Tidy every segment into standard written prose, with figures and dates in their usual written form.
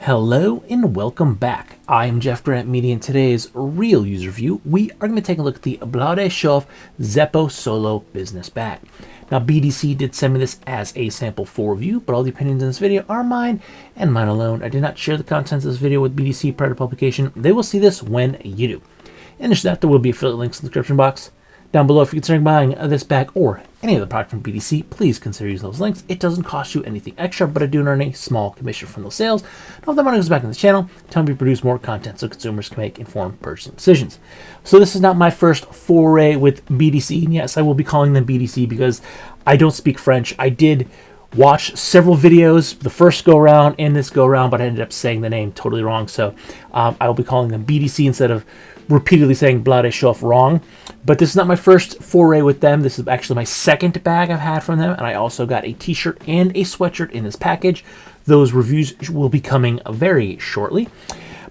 Hello and welcome back. I am jeffgrantMEDIA. In today's real user review, we are going to take a look at the Bleu De Chauffe Zeppo Solo Business Bag. Now, BDC did send me this as a sample for review, but all the opinions in this video are mine and mine alone. I did not share the contents of this video with BDC prior to publication. They will see this when you do. In addition to that, there will be affiliate links in the description box. Down below, if you're considering buying this bag or any other product from BDC, please consider using those links. It doesn't cost you anything extra, but I do earn a small commission from those sales. And all that money goes back in the channel to help me produce more content so consumers can make informed purchasing decisions. So this is not my first foray with BDC. And yes, I will be calling them BDC because I don't speak French. I did watch several videos, the first go around and this go around, but I ended up saying the name totally wrong. So I will be calling them BDC instead of repeatedly saying Bleu De Chauffe wrong. But this is not my first foray with them. This is actually my second bag I've had from them. And I also got a t-shirt and a sweatshirt in this package. Those reviews will be coming very shortly.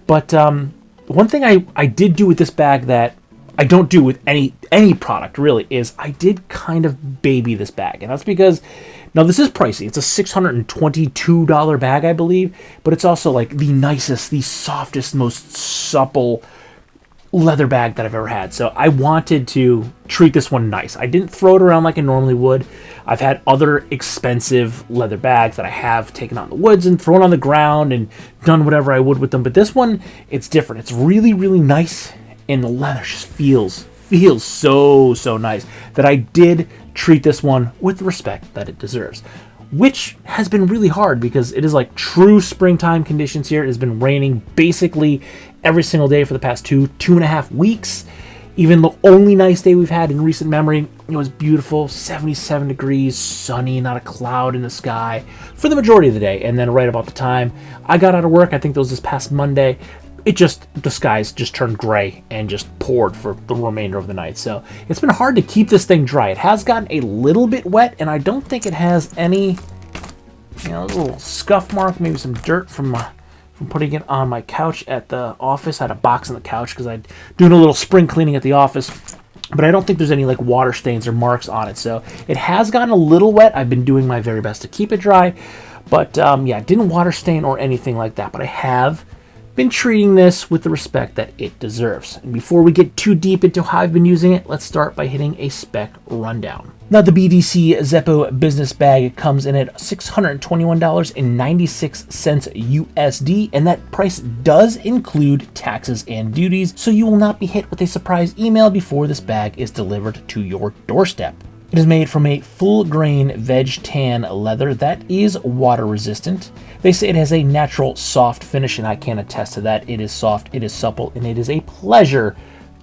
But one thing I did do with this bag that I don't do with any product really is I did kind of baby this bag. And that's because, now this is pricey. It's a $622 bag, I believe. But it's also like the nicest, the softest, most supple leather bag that I've ever had. So I wanted to treat this one nice. I didn't throw it around like I normally would. I've had other expensive leather bags that I have taken out in the woods and thrown on the ground and done whatever I would with them. But this one, it's different. It's really, really nice. And the leather just feels so nice that I did treat this one with the respect that it deserves. Which has been really hard because it is like true springtime conditions here. It has been raining basically every single day for the past two and a half weeks. Even the only nice day we've had in recent memory, it was beautiful, 77 degrees, sunny, not a cloud in the sky for the majority of the day. And then right about the time I got out of work, I think it was this past Monday, the skies just turned gray and just poured for the remainder of the night. So it's been hard to keep this thing dry. It has gotten a little bit wet, and I don't think it has any, a little scuff mark, maybe some dirt from putting it on my couch at the office. I had a box on the couch because I'm doing a little spring cleaning at the office. But I don't think there's any like water stains or marks on it. So it has gotten a little wet. I've been doing my very best to keep it dry. But yeah, it didn't water stain or anything like that. But I have been treating this with the respect that it deserves. And before we get too deep into how I've been using it, let's start by hitting a spec rundown. Now, the BDC Zeppo business bag comes in at $621.96 USD, and that price does include taxes and duties, so you will not be hit with a surprise email before this bag is delivered to your doorstep. It is made from a full-grain veg tan leather that is water resistant. They say it has a natural soft finish, and I can attest to that. It is soft, it is supple, and it is a pleasure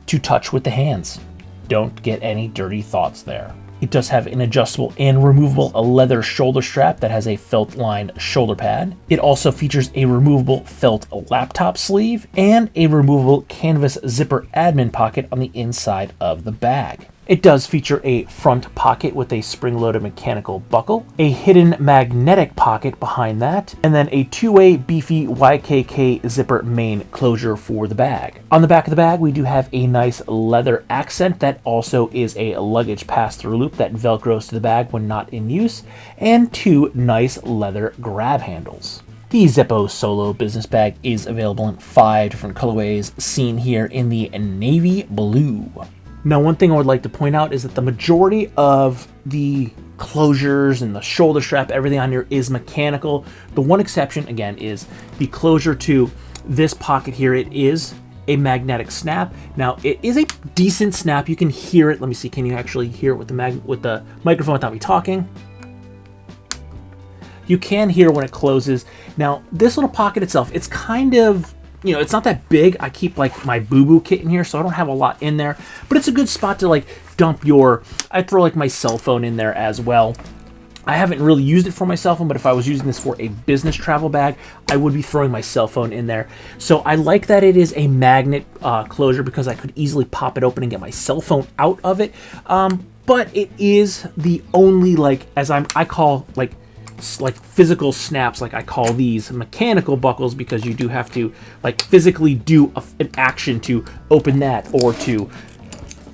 to touch with the hands. Don't get any dirty thoughts there. It does have an adjustable and removable leather shoulder strap that has a felt-lined shoulder pad. It also features a removable felt laptop sleeve and a removable canvas zipper admin pocket on the inside of the bag. It does feature a front pocket with a spring-loaded mechanical buckle, a hidden magnetic pocket behind that, and then a two-way beefy YKK zipper main closure for the bag. On the back of the bag, we do have a nice leather accent that also is a luggage pass-through loop that velcros to the bag when not in use, and two nice leather grab handles. The Zeppo Solo business bag is available in 5 different colorways, seen here in the navy blue. Now, one thing I would like to point out is that the majority of the closures and the shoulder strap, everything on here is mechanical. The one exception, again, is the closure to this pocket here. It is a magnetic snap. Now, it is a decent snap. You can hear it. Let me see. Can you actually hear it with the microphone without me talking? You can hear when it closes. Now, this little pocket itself, it's kind of, it's not that big. I keep like my boo-boo kit in here, so I don't have a lot in there. But it's a good spot to like dump I throw like my cell phone in there as well. I haven't really used it for my cell phone, but if I was using this for a business travel bag, I would be throwing my cell phone in there. So I like that it is a magnet closure because I could easily pop it open and get my cell phone out of it. But it is the only I call physical snaps, like I call these mechanical buckles, because you do have to like physically do an action to open that or to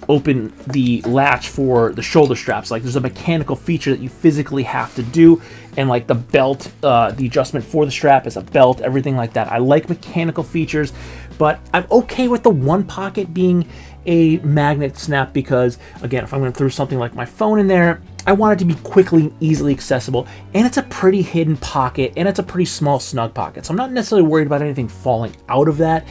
open the latch for the shoulder straps. Like there's a mechanical feature that you physically have to do, and like the belt, the adjustment for the strap is a belt, everything like that. I like mechanical features, but I'm okay with the one pocket being a magnet snap because, again, if I'm going to throw something like my phone in there, I want it to be quickly and easily accessible, and it's a pretty hidden pocket, and it's a pretty small, snug pocket. So I'm not necessarily worried about anything falling out of that.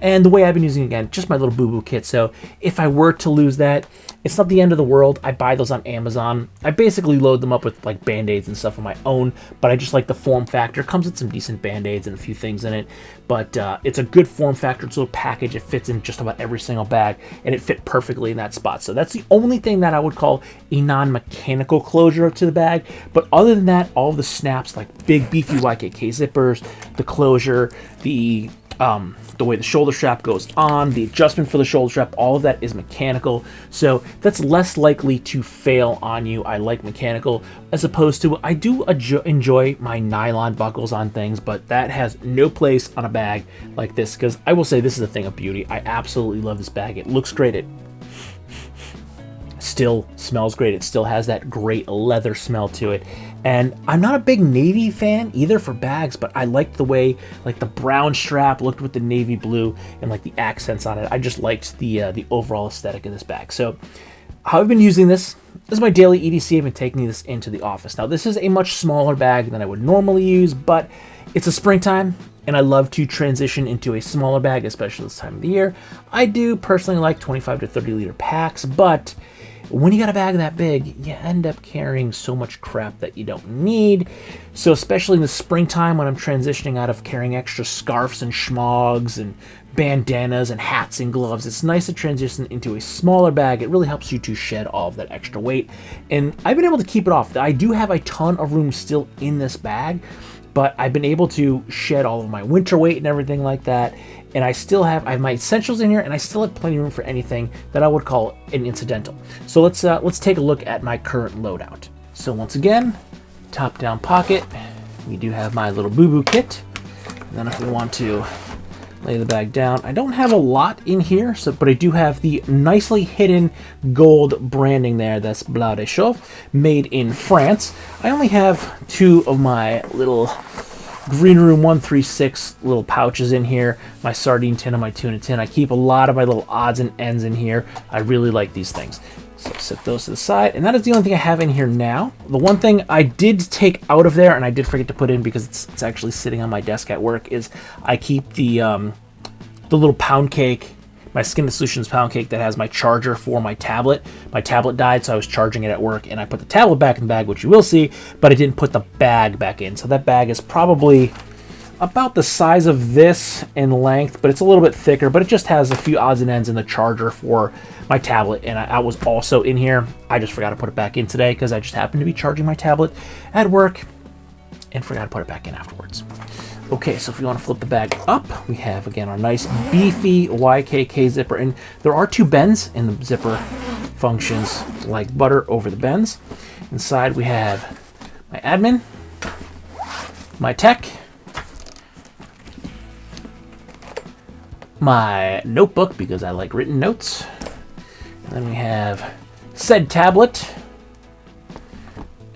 And the way I've been using, again, just my little boo-boo kit. So if I were to lose that, it's not the end of the world. I buy those on Amazon. I basically load them up with like Band-Aids and stuff of my own, but I just like the form factor. It comes with some decent Band-Aids and a few things in it, but it's a good form factor. It's a little package. It fits in just about every single bag, and it fit perfectly in that spot. So that's the only thing that I would call a non-mechanical closure to the bag. But other than that, all the snaps, like big beefy YKK zippers, the closure, the way the shoulder strap goes on, the adjustment for the shoulder strap, all of that is mechanical. So that's less likely to fail on you. I like mechanical as opposed to, I do enjoy my nylon buckles on things, but that has no place on a bag like this, because I will say this is a thing of beauty. I absolutely love this bag. It looks great. It still smells great. It still has that great leather smell to it. And I'm not a big navy fan either for bags, but I liked the way like the brown strap looked with the navy blue and like the accents on it. I just liked the overall aesthetic of this bag. So how I've been using this is my daily EDC. I've been taking this into the office. Now this is a much smaller bag than I would normally use, but it's a springtime and I love to transition into a smaller bag, especially this time of the year. I do personally like 25 to 30 liter packs, but when you got a bag that big, you end up carrying so much crap that you don't need. So especially in the springtime when I'm transitioning out of carrying extra scarves and schmogs and bandanas and hats and gloves, it's nice to transition into a smaller bag. It really helps you to shed all of that extra weight. And I've been able to keep it off. I do have a ton of room still in this bag, but I've been able to shed all of my winter weight and everything like that. And I have my essentials in here, and I still have plenty of room for anything that I would call an incidental. So let's take a look at my current loadout. So once again, top down pocket. We do have my little boo-boo kit. And then if we want to lay the bag down, I don't have a lot in here, but I do have the nicely hidden gold branding there. That's Bleu De Chauffe, made in France. I only have two of my little Green Room 136 little pouches in here, my sardine tin and my tuna tin. I keep a lot of my little odds and ends in here. I really like these things. So set those to the side, and that is the only thing I have in here now. The one thing I did take out of there, and I did forget to put in because it's actually sitting on my desk at work, is I keep the little pound cake, my Skin Solutions pound cake that has my charger for my tablet. My tablet died, so I was charging it at work, and I put the tablet back in the bag, which you will see, but I didn't put the bag back in. So that bag is probably about the size of this in length, but it's a little bit thicker, but it just has a few odds and ends in the charger for my tablet, and I was also in here. I just forgot to put it back in today because I just happened to be charging my tablet at work and forgot to put it back in afterwards. Okay, so if you want to flip the bag up, we have, again, our nice beefy YKK zipper. And there are two bends, and the zipper functions like butter over the bends. Inside we have my admin, my tech, my notebook, because I like written notes. And then we have said tablet.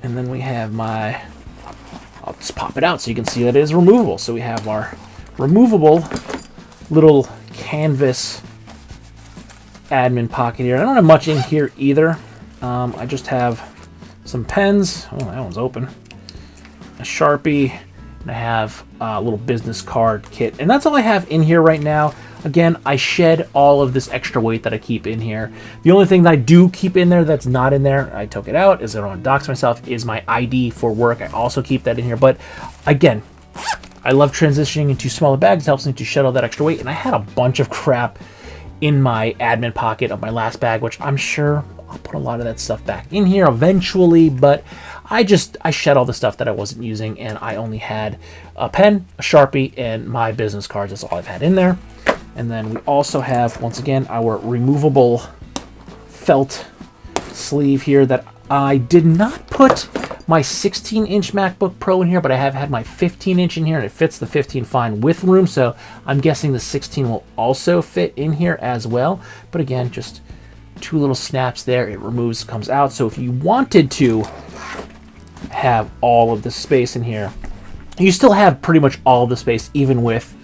And then we have my... I'll just pop it out so you can see that it is removable. So we have our removable little canvas admin pocket here. I don't have much in here either. I just have some pens. Oh, that one's open. A Sharpie. And I have a little business card kit. And that's all I have in here right now. Again, I shed all of this extra weight that I keep in here. The only thing that I do keep in there that's not in there, I took it out, is I don't want to dox myself, is my ID for work. I also keep that in here. But again, I love transitioning into smaller bags. It helps me to shed all that extra weight. And I had a bunch of crap in my admin pocket of my last bag, which I'm sure I'll put a lot of that stuff back in here eventually, but I shed all the stuff that I wasn't using, and I only had a pen, a Sharpie, and my business cards. That's all I've had in there. And then we also have, once again, our removable felt sleeve here that I did not put my 16-inch MacBook Pro in here, but I have had my 15-inch in here, and it fits the 15 fine with room, so I'm guessing the 16 will also fit in here as well. But again, just two little snaps there. It removes, comes out. So if you wanted to have all of the space in here. You still have pretty much all the space, even with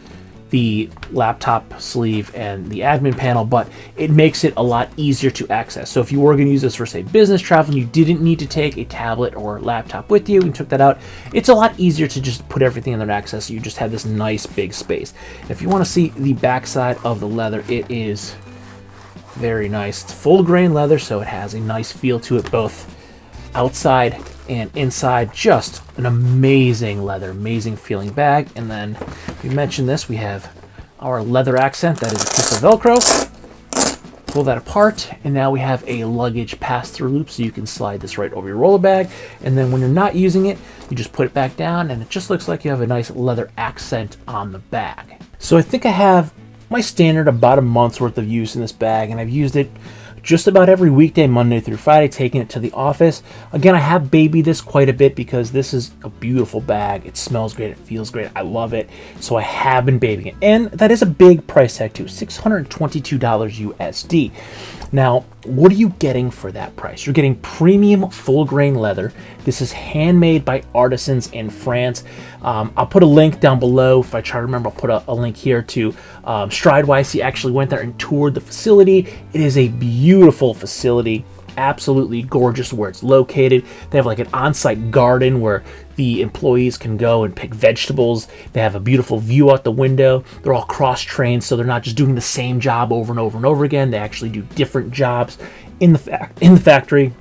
the laptop sleeve and the admin panel, but it makes it a lot easier to access. So if you were going to use this for, say, business travel, and you didn't need to take a tablet or laptop with you and took that out, it's a lot easier to just put everything in there and access. So you just have this nice big space. If you want to see the backside of the leather, it is very nice. It's full grain leather, so it has a nice feel to it, both outside and inside. Just an amazing leather, amazing feeling bag. And then we mentioned this, we have our leather accent. That is a piece of Velcro. Pull that apart, and now we have a luggage pass-through loop, so you can slide this right over your roller bag. And then when you're not using it, you just put it back down, and it just looks like you have a nice leather accent on the bag. So I think I have my standard about a month's worth of use in this bag, and I've used it just about every weekday, Monday through Friday, taking it to the office. Again, I have babied this quite a bit because this is a beautiful bag. It smells great, it feels great, I love it. So I have been babying it. And that is a big price tag too, $622 USD. Now, what are you getting for that price? You're getting premium full grain leather. This is handmade by artisans in France. I'll put a link down below. If I try to remember, I'll put a link here to Stridewise. He actually went there and toured the facility. It is a beautiful facility, absolutely gorgeous where it's located. They have like an on-site garden where the employees can go and pick vegetables. They have a beautiful view out the window. They're all cross-trained, so they're not just doing the same job over and over and over again. They actually do different jobs in the factory.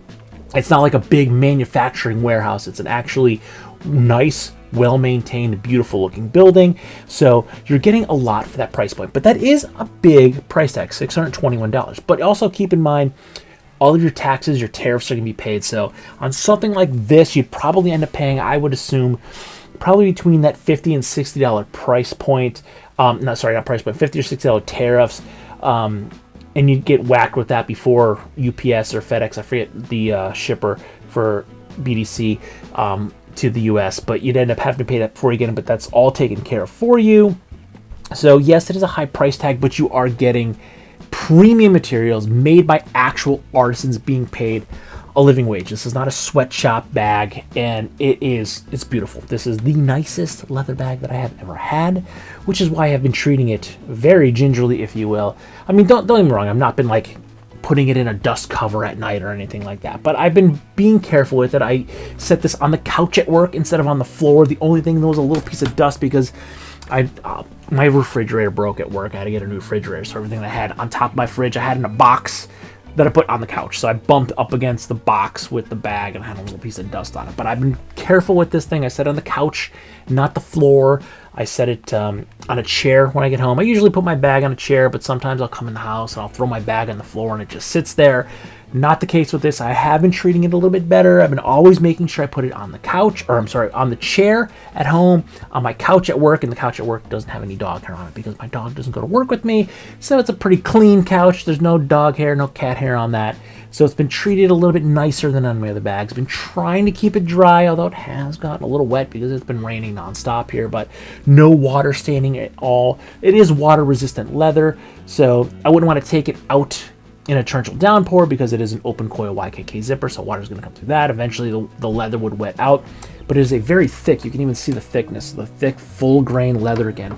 It's not like a big manufacturing warehouse. It's an actually nice, well-maintained, beautiful-looking building. So you're getting a lot for that price point. But that is a big price tag, $621. But also keep in mind, all of your taxes, your tariffs are going to be paid. So on something like this, you'd probably end up paying, I would assume, probably between that $50 and $60 price point. Not price point, $50 or $60 tariffs. And you'd get whacked with that before UPS or FedEx, I forget the shipper for BDC, to the US. But you'd end up having to pay that before you get it, but that's all taken care of for you. So yes, it is a high price tag, but you are getting premium materials made by actual artisans being paid a living wage. This is not a sweatshop bag, and it's beautiful. This is the nicest leather bag that I have ever had, which is why I've been treating it very gingerly, if you will. I mean, don't get me wrong, I've not been like putting it in a dust cover at night or anything like that, but I've been being careful with it. I set this on the couch at work instead of on the floor. The only thing that was a little piece of dust because my refrigerator broke at work. I had to get a new refrigerator, so everything that I had on top of my fridge, I had in a box that I put on the couch. So I bumped up against the box with the bag and I had a little piece of dust on it. But I've been careful with this thing. I set it on the couch, not the floor. I set it on a chair when I get home. I usually put my bag on a chair, but sometimes I'll come in the house and I'll throw my bag on the floor and it just sits there. Not the case with this. I have been treating it a little bit better. I've been always making sure I put it on the couch, or I'm sorry, on the chair at home, on my couch at work, and the couch at work doesn't have any dog hair on it because my dog doesn't go to work with me. So it's a pretty clean couch. There's no dog hair, no cat hair on that. So it's been treated a little bit nicer than on my other bags. Been trying to keep it dry, although it has gotten a little wet because it's been raining nonstop here, but no water staining at all. It is water resistant leather, so I wouldn't want to take it out in a torrential downpour because it is an open coil YKK zipper, so water's going to come through that. Eventually the leather would wet out, but it is a very thick, you can even see the thickness, the thick full grain leather again.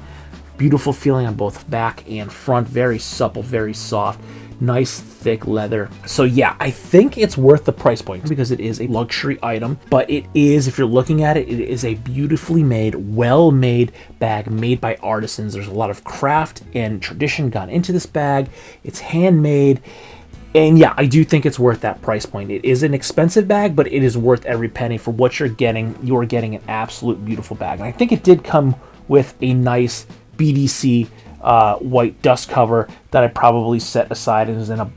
Beautiful feeling on both back and front, very supple, very soft, nice thick leather. So yeah, I think it's worth the price point because it is a luxury item, but it is, if you're looking at it, it is a beautifully made, well-made bag made by artisans. There's a lot of craft and tradition gone into this bag. It's handmade. And yeah, I do think it's worth that price point. It is an expensive bag, but it is worth every penny for what you're getting. You're getting an absolute beautiful bag. And I think it did come with a nice BDC white dust cover that I probably set aside and is in a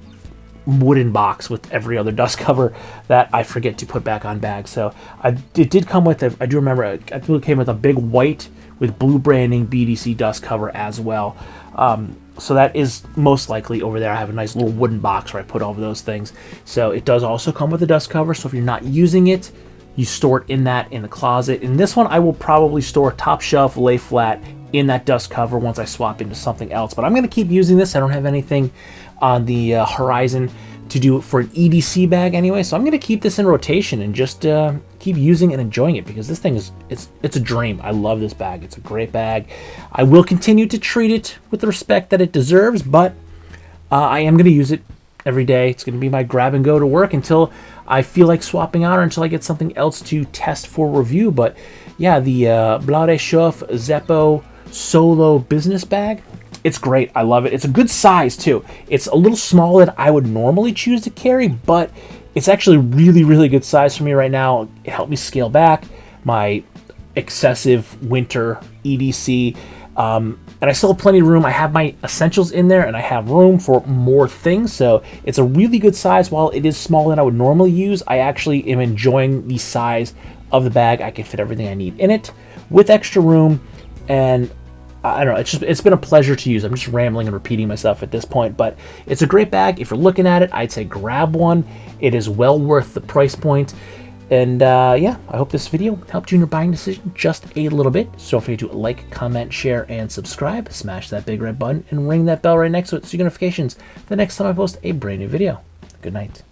wooden box with every other dust cover that I forget to put back on bags. So it did come with, I do remember, I think it came with a big white with blue branding BDC dust cover as well. So that is most likely over there. I have a nice little wooden box where I put all of those things. So it does also come with a dust cover. So if you're not using it, you store it in the closet. In this one, I will probably store top shelf, lay flat in that dust cover once I swap into something else. But I'm going to keep using this. I don't have anything on the horizon to do for an EDC bag anyway, so I'm going to keep this in rotation and just keep using and enjoying it, because this thing is it's a dream. I love this bag. It's a great bag. I will continue to treat it with the respect that it deserves, but I am going to use it every day. It's going to be my grab and go to work until I feel like swapping out, or until I get something else to test for review. But yeah, the Bleu De Chauffe Zeppo Solo business bag, it's great. I love it. It's a good size too. It's a little smaller than I would normally choose to carry, but it's actually really, really good size for me right now. It helped me scale back my excessive winter EDC. And I still have plenty of room. I have my essentials in there, and I have room for more things. So it's a really good size. While it is smaller than I would normally use, I actually am enjoying the size of the bag. I can fit everything I need in it with extra room. And I don't know, it's been a pleasure to use. I'm just rambling and repeating myself at this point, but it's a great bag. If you're looking at it, I'd say grab one. It is well worth the price point. And yeah, I hope this video helped you in your buying decision just a little bit. So don't forget to like, comment, share, and subscribe. Smash that big red button and ring that bell right next to it so you get notifications the next time I post a brand new video. Good night.